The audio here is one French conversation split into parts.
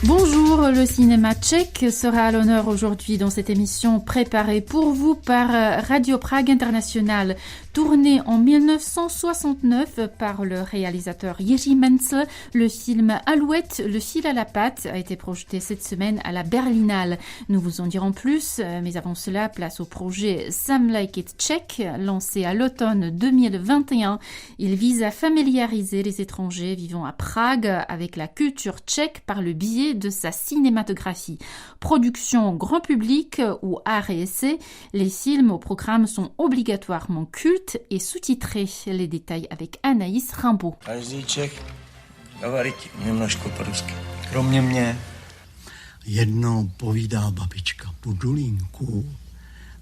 Bonjour, le cinéma tchèque sera à l'honneur aujourd'hui dans cette émission préparée pour vous par Radio Prague International. Tourné en 1969 par le réalisateur Jiří Menzel, le film Alouette, le fil à la patte a été projeté cette semaine à la Berlinale. Nous vous en dirons plus, mais avant cela, place au projet Some Like It Czech, lancé à l'automne 2021. Il vise à familiariser les étrangers vivant à Prague avec la culture tchèque par le biais de sa cinématographie. Production grand public ou art et essai, les films au programme sont obligatoirement cultes et sous-titrés. Les détails avec Anaïs Rimbaud. Každý Čech говорит немножко по-русски. Kromě mě. Jednou povídá babička Pudulínku.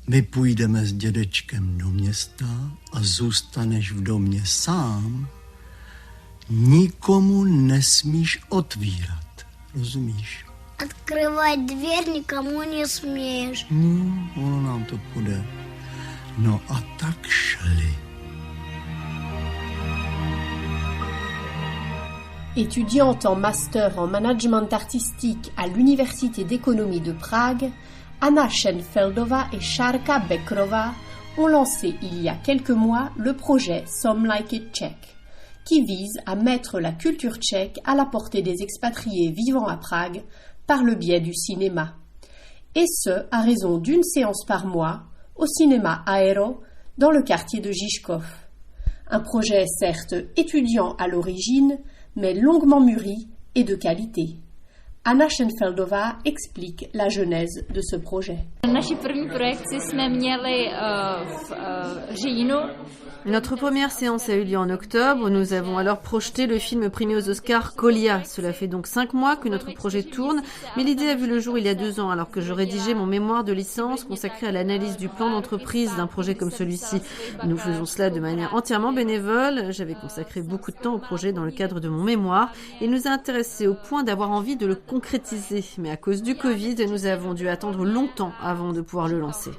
My půjdeme s dědečkem do města a zůstaneš v domě sám. Nikomu nesmíš otvírat. Rozumíš? Открывать дверь никому не смеешь. Ono nám to půjde. No a tak šli. Étudiante en master en management artistique à l'Université d'économie de Prague, Anna Schenfeldová et Šárka Beckrová ont lancé il y a quelques mois le projet Some Like It Czech, qui vise à mettre la culture tchèque à la portée des expatriés vivant à Prague par le biais du cinéma. Et ce, à raison d'une séance par mois, au cinéma Aero, dans le quartier de Žižkov. Un projet certes étudiant à l'origine, mais longuement mûri et de qualité. Anna Schenfeldová explique la genèse de ce projet. Naši první projekci jsme měli v říjnu. Notre première séance a eu lieu en octobre. Nous avons alors projeté le film primé aux Oscars Colia. Cela fait donc 5 mois que notre projet tourne, mais l'idée a vu le jour il y a 2 ans, alors que je rédigeais mon mémoire de licence consacré à l'analyse du plan d'entreprise d'un projet comme celui-ci. Nous faisons cela de manière entièrement bénévole. J'avais consacré beaucoup de temps au projet dans le cadre de mon mémoire et il nous a intéressés au point d'avoir envie de le concrétiser. Mais à cause du Covid, nous avons dû attendre longtemps avant de pouvoir le lancer.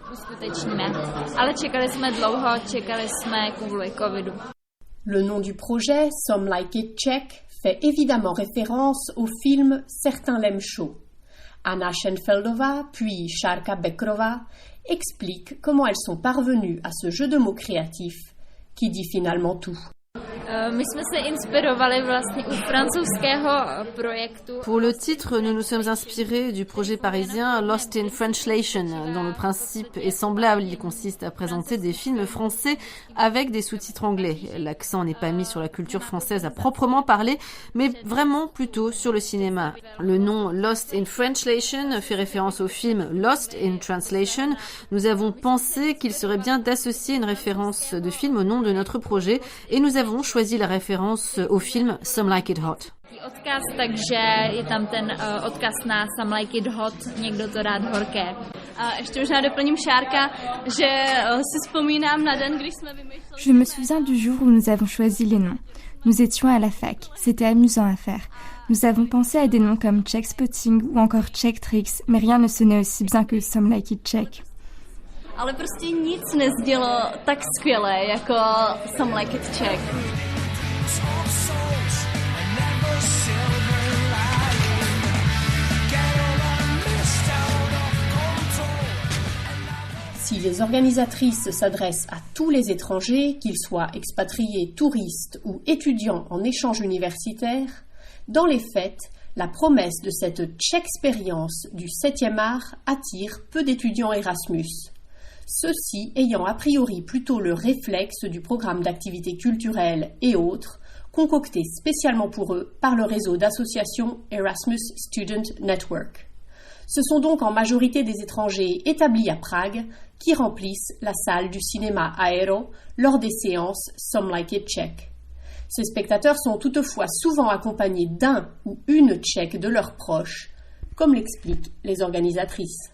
Le nom du projet, Some Like It Czech, fait évidemment référence au film Certains l'aiment chaud. Anna Schenfeldová puis Šárka Beckrová expliquent comment elles sont parvenues à ce jeu de mots créatif qui dit finalement tout. My jsme se inspirovali vlastně u francouzského projektu. Pour le titre, nous nous sommes inspirés du projet parisien Lost in Translation, dont le principe est semblable. Il consiste à présenter des films français avec des sous-titres anglais. L'accent n'est pas mis sur la culture française à proprement parler, mais vraiment plutôt sur le cinéma. Le nom Lost in Translation fait référence au film Lost in Translation. Nous avons pensé qu'il serait bien d'associer une référence de film au nom de notre projet et nous avons choisi la référence au film Some Like It Hot. Odkaz, takže je tam ten odkaz na Some Like It Hot, někdo to rád horké. A ještě možná doplním Šárka, že si vzpomínám na den, když jsme vymýšleli... Je me souviens du jour où nous avons choisi les noms. Nous étions à la fac, c'était amusant à faire. Nous avons pensé à des noms comme Czech Spotting ou encore Czech Tricks, mais rien ne sonnait aussi bien que Some Like It Czech. Ale prostě nic nezdělo tak skvěle jako Some Like It Czech. Si les organisatrices s'adressent à tous les étrangers, qu'ils soient expatriés, touristes ou étudiants en échange universitaire, dans les faits, la promesse de cette Tchèque-expérience du 7e art attire peu d'étudiants Erasmus. Ceux-ci ayant a priori plutôt le réflexe du programme d'activités culturelles et autres, concocté spécialement pour eux par le réseau d'associations Erasmus Student Network. Ce sont donc en majorité des étrangers établis à Prague qui remplissent la salle du cinéma Aero lors des séances Some Like It Czech. Ces spectateurs sont toutefois souvent accompagnés d'un ou une Tchèque de leurs proches, comme l'expliquent les organisatrices.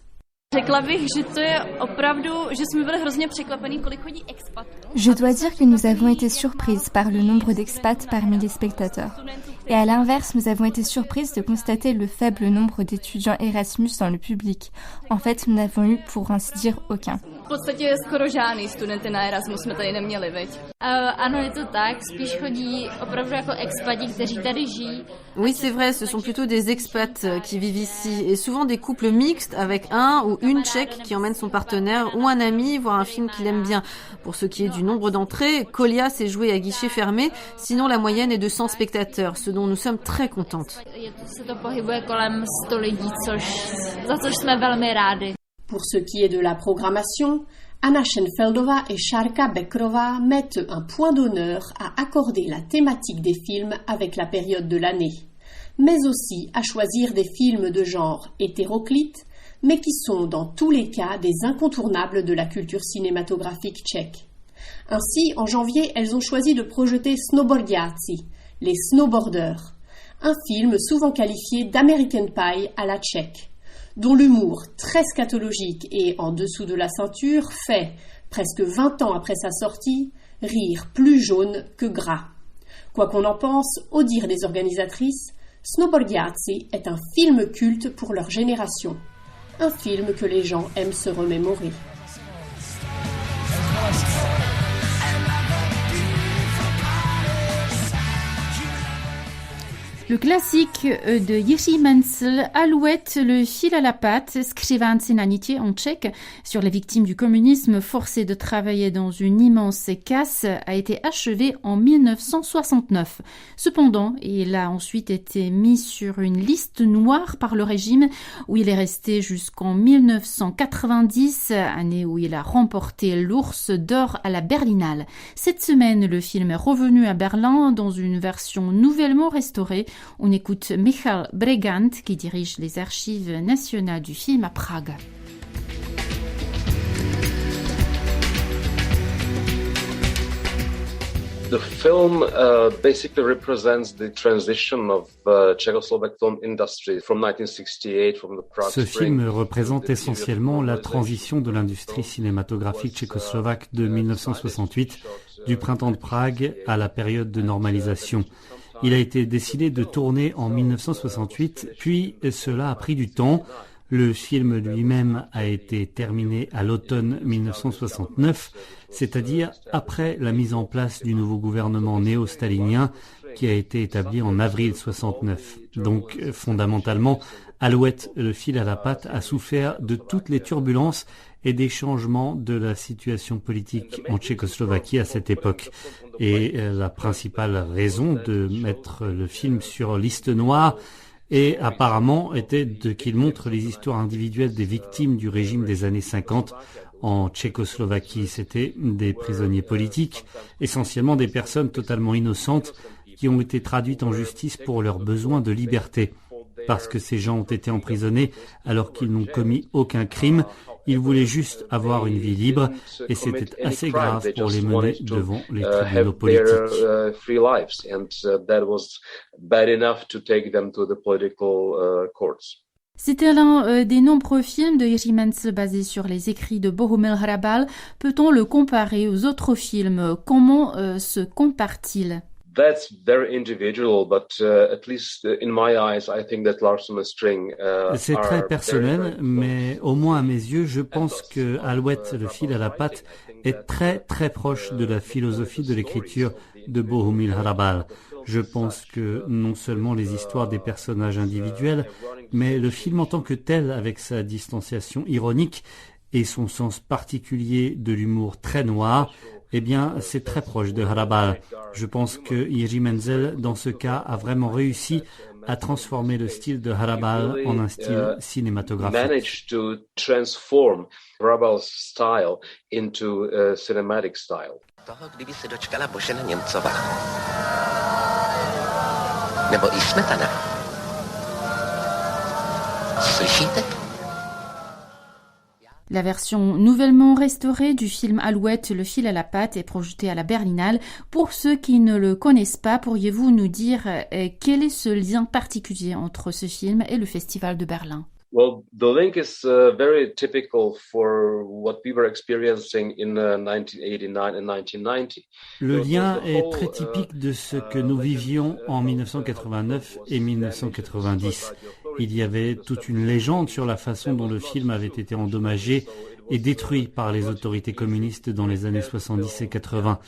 Je dois dire que nous avons été surprises par le nombre d'expats parmi les spectateurs. Et à l'inverse, nous avons été surprises de constater le faible nombre d'étudiants Erasmus dans le public. En fait, nous n'avons eu, pour ainsi dire, aucun. V podstatě skoro žádný studenty na Erasmus jsme tady neměli, veď? Ano, je to tak, spíš chodí opravdu jako expati, kteří tady žijí. Oui, c'est vrai, ce sont plutôt des expats qui vivent ici et souvent des couples mixtes avec un ou une Tchèque qui emmène son partenaire ou un ami voir un film qu'il aime bien. Pour ce qui est du nombre d'entrées, Kolia s'est joué à guichet fermé, sinon la moyenne est de 100 spectateurs, ce dont nous sommes très contentes. Se to pohybuje kolem 100 lidí, za což jsme velmi rádi. Pour ce qui est de la programmation, Anna Schenfeldova et Sharka Bekrova mettent un point d'honneur à accorder la thématique des films avec la période de l'année, mais aussi à choisir des films de genre hétéroclite, mais qui sont dans tous les cas des incontournables de la culture cinématographique tchèque. Ainsi, en janvier, elles ont choisi de projeter Snowboardiaci, les snowboarders, un film souvent qualifié d'American Pie à la tchèque, dont l'humour très scatologique et en dessous de la ceinture fait, presque 20 ans après sa sortie, rire plus jaune que gras. Quoi qu'on en pense, au dire des organisatrices, Snowboardiaci est un film culte pour leur génération, un film que les gens aiment se remémorer. Le classique de Jiří Menzel, Alouette, le fil à la patte, Skřivánci na nitě en tchèque, sur les victimes du communisme forcées de travailler dans une immense casse, a été achevé en 1969. Cependant, il a ensuite été mis sur une liste noire par le régime, où il est resté jusqu'en 1990, année où il a remporté l'Ours d'or à la Berlinale. Cette semaine, le film est revenu à Berlin dans une version nouvellement restaurée. On écoute Michal Bregant qui dirige les archives nationales du film à Prague. The film basically represents the transition of Czechoslovak film industry from 1968 from the Prague Ce film représente essentiellement la transition de l'industrie cinématographique tchécoslovaque de 1968, du printemps de Prague à la période de normalisation. Il a été décidé de tourner en 1968, puis cela a pris du temps. Le film lui-même a été terminé à l'automne 1969, c'est-à-dire après la mise en place du nouveau gouvernement néo-stalinien qui a été établi en avril 69. Donc, fondamentalement, Alouette, le fil à la patte, a souffert de toutes les turbulences et des changements de la situation politique en Tchécoslovaquie à cette époque. Et la principale raison de mettre le film sur liste noire et apparemment était qu'il montre les histoires individuelles des victimes du régime des années 50 en Tchécoslovaquie. C'était des prisonniers politiques, essentiellement des personnes totalement innocentes qui ont été traduites en justice pour leurs besoins de liberté. Parce que ces gens ont été emprisonnés alors qu'ils n'ont commis aucun crime. Ils voulaient juste avoir une vie libre et c'était assez grave pour les mener devant les tribunaux politiques. C'était l'un des nombreux films de Jiří Menzel basés sur les écrits de Bohumil Hrabal. Peut-on le comparer aux autres films? Comment se compare-t-il? That's very individual, but at least in my eyes, I think that Larsson and String c'est très personnel, mais au moins à mes yeux, je pense que Alouette, le fil à la patte, est très très proche de la philosophie de l'écriture de Bohumil Hrabal. Je pense que non seulement les histoires des personnages individuels, mais le film en tant que tel, avec sa distanciation ironique et son sens particulier de l'humour très noir, eh bien, c'est très proche de Hrabal. Je pense que Jiří Menzel, dans ce cas, a vraiment réussi à transformer le style de Hrabal en un style cinématographique. Managed to transform Hrabal's style into a cinematic style. Toho, kdyby se dočkala Božena Němcová. Nebo i Smetana. Slyšíte? La version nouvellement restaurée du film Alouette, le fil à la patte est projetée à la Berlinale. Pour ceux qui ne le connaissent pas, pourriez-vous nous dire quel est ce lien particulier entre ce film et le Festival de Berlin? Well, the link is very typical for what we were experiencing in 1989 and 1990. Le lien est très typique de ce que nous vivions en 1989 et 1990. Il y avait toute une légende sur la façon dont le film avait été endommagé et détruit par les autorités communistes dans les années 70 et 80.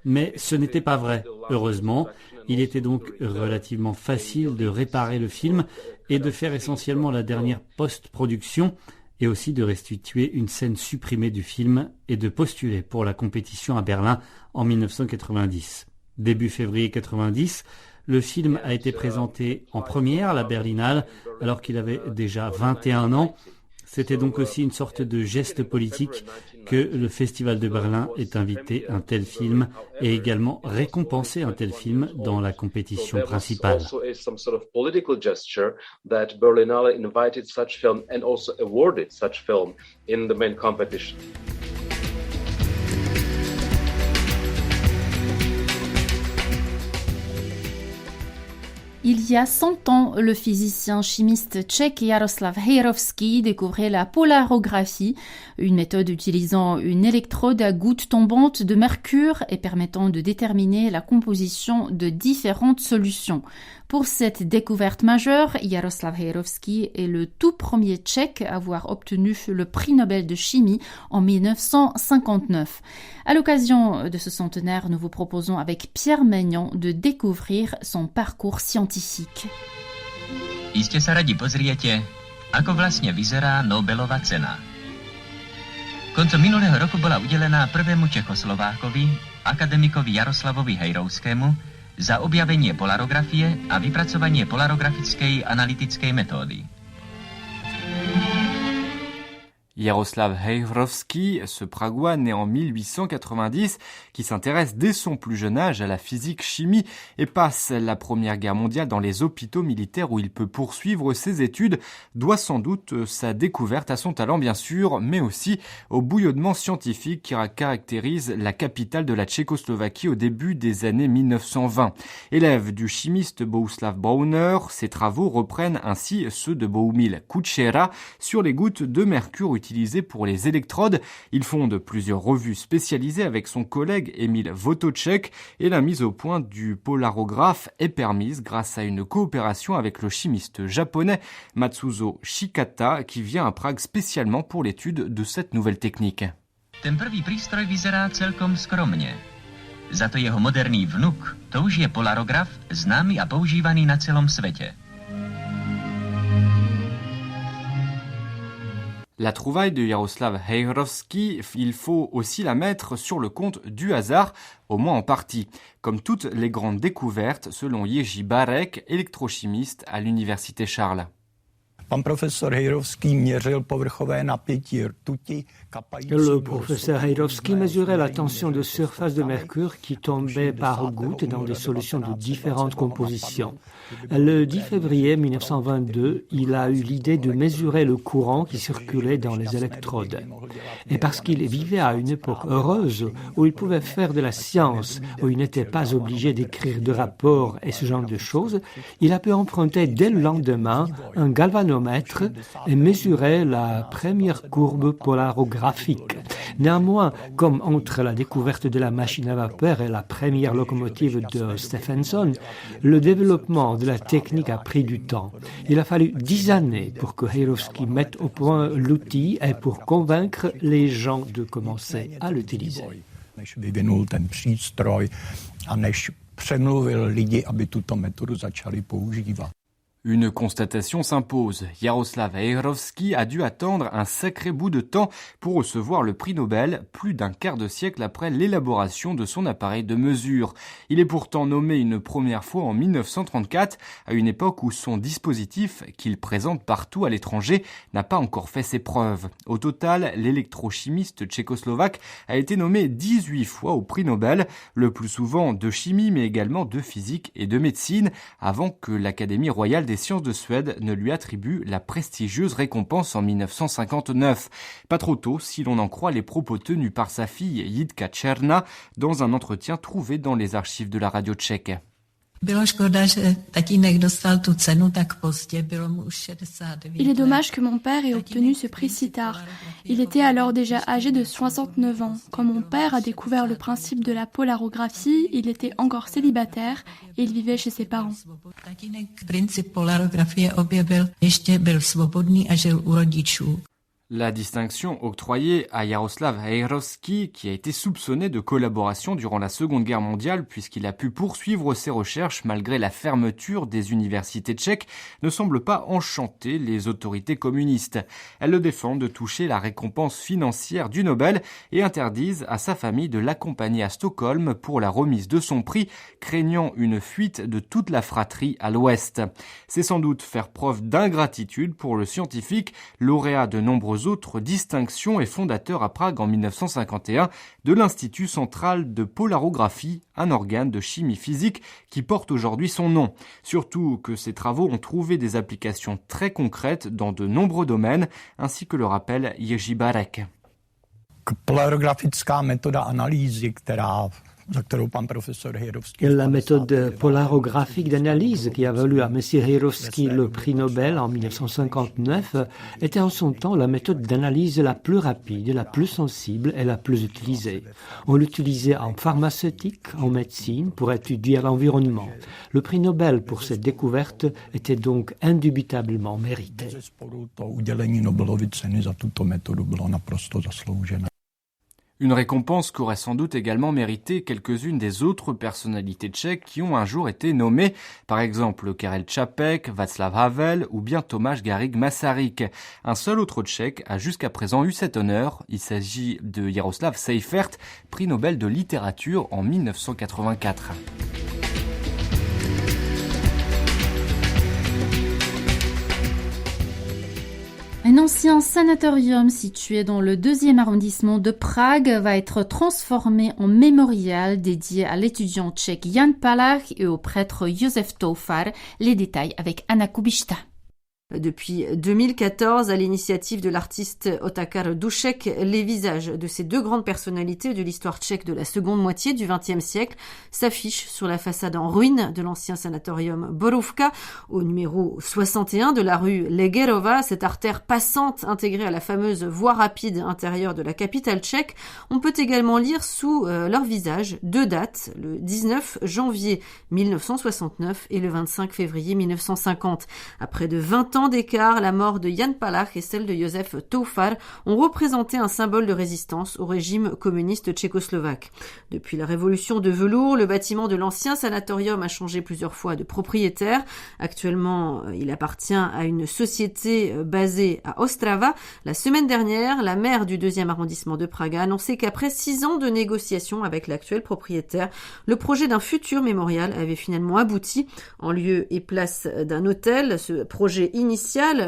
Mais ce n'était pas vrai. Heureusement, il était donc relativement facile de réparer le film et de faire essentiellement la dernière post-production et aussi de restituer une scène supprimée du film et de postuler pour la compétition à Berlin en 1990. Début février 90, le film a été présenté en première à la Berlinale alors qu'il avait déjà 21 ans. C'était donc aussi une sorte de geste politique que le Festival de Berlin ait invité un tel film et également récompensé un tel film dans la compétition principale. Il y a 100 ans, le physicien chimiste tchèque Jaroslav Hejrovský découvrait la polarographie, une méthode utilisant une électrode à gouttes tombantes de mercure et permettant de déterminer la composition de différentes solutions. Pour cette découverte majeure, Jaroslav Hejrovský est le tout premier Tchèque à avoir obtenu le prix Nobel de chimie en 1959. À l'occasion de ce centenaire, nous vous proposons avec Pierre Maignan de découvrir son parcours scientifique. Jistě sa radi pozriete, ako vlastne vyzerá Nobelova cena. Koncom minulého roku bola udelená prvému Čechoslovákovi, akademikovi Jaroslavovi Hejrovskému, za objavenie polarografie a vypracovanie polarografickej analytickej metódy. Jaroslav Hejrovský, ce Pragois né en 1890, qui s'intéresse dès son plus jeune âge à la physique-chimie et passe la Première Guerre mondiale dans les hôpitaux militaires où il peut poursuivre ses études, doit sans doute sa découverte à son talent bien sûr, mais aussi au bouillonnement scientifique qui caractérise la capitale de la Tchécoslovaquie au début des années 1920. Élève du chimiste Bohuslav Brauner, ses travaux reprennent ainsi ceux de Bohumil Kučera sur les gouttes de mercure utilisées pour les électrodes. Il fonde plusieurs revues spécialisées avec son collègue Emil Wotocek et la mise au point du polarographe est permise grâce à une coopération avec le chimiste japonais Matsuzo Shikata qui vient à Prague spécialement pour l'étude de cette nouvelle technique. Ten prvý prístroj vyzerá celkom skromne. Za to jeho moderný vnuk, to už je polarograf, známy a používaný na celom svete. La trouvaille de Jaroslav Hejrovský, il faut aussi la mettre sur le compte du hasard, au moins en partie. Comme toutes les grandes découvertes, selon Jerzy Barek, électrochimiste à l'université Charles. Le professeur Hejrovský mesurait la tension de surface de mercure qui tombait par gouttes dans des solutions de différentes compositions. Le 10 février 1922, il a eu l'idée de mesurer le courant qui circulait dans les électrodes. Et parce qu'il vivait à une époque heureuse où il pouvait faire de la science, où il n'était pas obligé d'écrire de rapports et ce genre de choses, il a pu emprunter dès le lendemain un galvanomètre et mesurer la première courbe polarographique. Néanmoins, comme entre la découverte de la machine à vapeur et la première locomotive de Stephenson, le développement de la technique a pris du temps. Il a fallu 10 années pour que Hejrovský mette au point l'outil et pour convaincre les gens de commencer à l'utiliser. Než vyvinul ten přístroj a než přemluvil lidi, aby tuto metodu začali používat. Une constatation s'impose. Jaroslav Hejrovský a dû attendre un sacré bout de temps pour recevoir le prix Nobel, plus d'un quart de siècle après l'élaboration de son appareil de mesure. Il est pourtant nommé une première fois en 1934, à une époque où son dispositif, qu'il présente partout à l'étranger, n'a pas encore fait ses preuves. Au total, l'électrochimiste tchécoslovaque a été nommé 18 fois au prix Nobel, le plus souvent de chimie mais également de physique et de médecine, avant que l'Académie royale des sciences de Suède ne lui attribue la prestigieuse récompense en 1959. Pas trop tôt si l'on en croit les propos tenus par sa fille Jitka Černá dans un entretien trouvé dans les archives de la radio tchèque. Il est dommage que mon père ait obtenu ce prix si tard. Il était alors déjà âgé de 69 ans. Quand mon père a découvert le principe de la polarographie, il était encore célibataire et il vivait chez ses parents. La distinction octroyée à Jaroslav Hejrovský, qui a été soupçonné de collaboration durant la Seconde Guerre mondiale puisqu'il a pu poursuivre ses recherches malgré la fermeture des universités tchèques, ne semble pas enchanter les autorités communistes. Elles le défendent de toucher la récompense financière du Nobel et interdisent à sa famille de l'accompagner à Stockholm pour la remise de son prix, craignant une fuite de toute la fratrie à l'ouest. C'est sans doute faire preuve d'ingratitude pour le scientifique, lauréat de nombreux autres distinctions et fondateur à Prague en 1951 de l'Institut central de polarographie, un organe de chimie physique qui porte aujourd'hui son nom. Surtout que ses travaux ont trouvé des applications très concrètes dans de nombreux domaines, ainsi que le rappelle Jerzy Barek. Polarigrafická metoda analýzy, La méthode polarographique d'analyse qui a valu à M. Hejrovský le prix Nobel en 1959 était en son temps la méthode d'analyse la plus rapide, la plus sensible et la plus utilisée. On l'utilisait en pharmaceutique, en médecine, pour étudier l'environnement. Le prix Nobel pour cette découverte était donc indubitablement mérité. Une récompense qu'auraient sans doute également mérité quelques-unes des autres personnalités tchèques qui ont un jour été nommées, par exemple Karel Čapek, Václav Havel ou bien Tomáš Garrigue Masaryk. Un seul autre tchèque a jusqu'à présent eu cet honneur, il s'agit de Jaroslav Seifert, prix Nobel de littérature en 1984. Un ancien sanatorium situé dans le 2e arrondissement de Prague va être transformé en mémorial dédié à l'étudiant tchèque Jan Palach et au prêtre Josef Toufar. Les détails avec Anna Kubišta. Depuis 2014, à l'initiative de l'artiste Otakar Dušek, les visages de ces deux grandes personnalités de l'histoire tchèque de la seconde moitié du XXe siècle s'affichent sur la façade en ruine de l'ancien sanatorium Borůvka, au numéro 61 de la rue Legerova, cette artère passante intégrée à la fameuse voie rapide intérieure de la capitale tchèque. On peut également lire sous leur visage deux dates, le 19 janvier 1969 et le 25 février 1950. Après de 20 ans d'écart, la mort de Jan Palach et celle de Josef Toufar ont représenté un symbole de résistance au régime communiste tchécoslovaque. Depuis la révolution de velours, le bâtiment de l'ancien sanatorium a changé plusieurs fois de propriétaire. Actuellement, il appartient à une société basée à Ostrava. La semaine dernière, la maire du 2e arrondissement de Prague a annoncé qu'après 6 ans de négociations avec l'actuel propriétaire, le projet d'un futur mémorial avait finalement abouti. En lieu et place d'un hôtel, ce projet initial,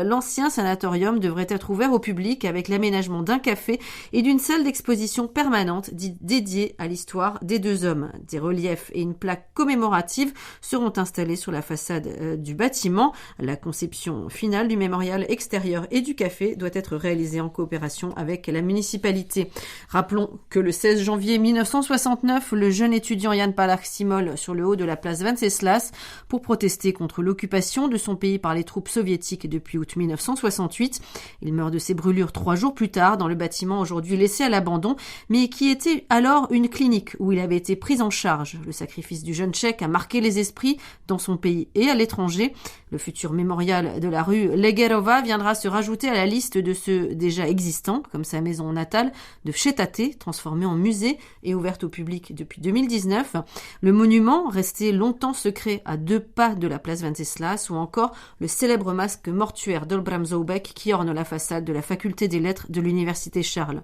l'ancien sanatorium devrait être ouvert au public avec l'aménagement d'un café et d'une salle d'exposition permanente dédiée à l'histoire des deux hommes. Des reliefs et une plaque commémorative seront installés sur la façade du bâtiment. La conception finale du mémorial extérieur et du café doit être réalisée en coopération avec la municipalité. Rappelons que le 16 janvier 1969, le jeune étudiant Jan Palach s'immole sur le haut de la place Venceslas pour protester contre l'occupation de son pays par les troupes soviétiques depuis août 1968. Il meurt de ses brûlures 3 jours plus tard dans le bâtiment aujourd'hui laissé à l'abandon, mais qui était alors une clinique où il avait été pris en charge. Le sacrifice du jeune Tchèque a marqué les esprits dans son pays et à l'étranger. Le futur mémorial de la rue Legerova viendra se rajouter à la liste de ceux déjà existants, comme sa maison natale de Šetate, transformée en musée et ouverte au public depuis 2019. Le monument, resté longtemps secret à 2 pas de la place Venceslas, ou encore le célèbre masque mortuaire d'Olbram Zoubek qui orne la façade de la faculté des lettres de l'université Charles.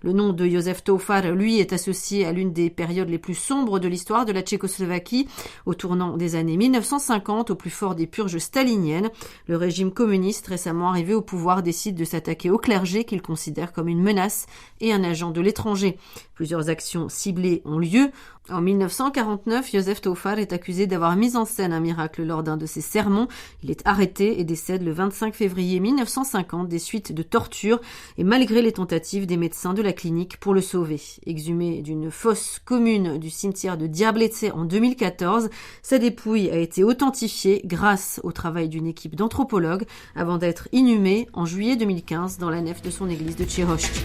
Le nom de Josef Toufar, lui, est associé à l'une des périodes les plus sombres de l'histoire de la Tchécoslovaquie, au tournant des années 1950, au plus fort des purges staliniennes. Le régime communiste, récemment arrivé au pouvoir, décide de s'attaquer au clergé qu'il considère comme une menace et un agent de l'étranger. Plusieurs actions ciblées ont lieu. En 1949, Józef Taufar est accusé d'avoir mis en scène un miracle lors d'un de ses sermons. Il est arrêté et décède le 25 février 1950 des suites de tortures et malgré les tentatives des médecins de la clinique pour le sauver. Exhumé d'une fosse commune du cimetière de Diablece en 2014, sa dépouille a été authentifiée grâce au travail d'une équipe d'anthropologues avant d'être inhumé en juillet 2015 dans la nef de son église de Tchirochki.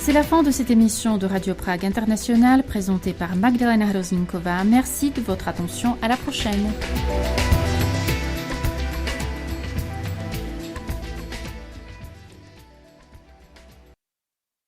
C'est la fin de cette émission de Radio Prague International présentée par Magdalena Hrozinkova. Merci de votre attention. À la prochaine.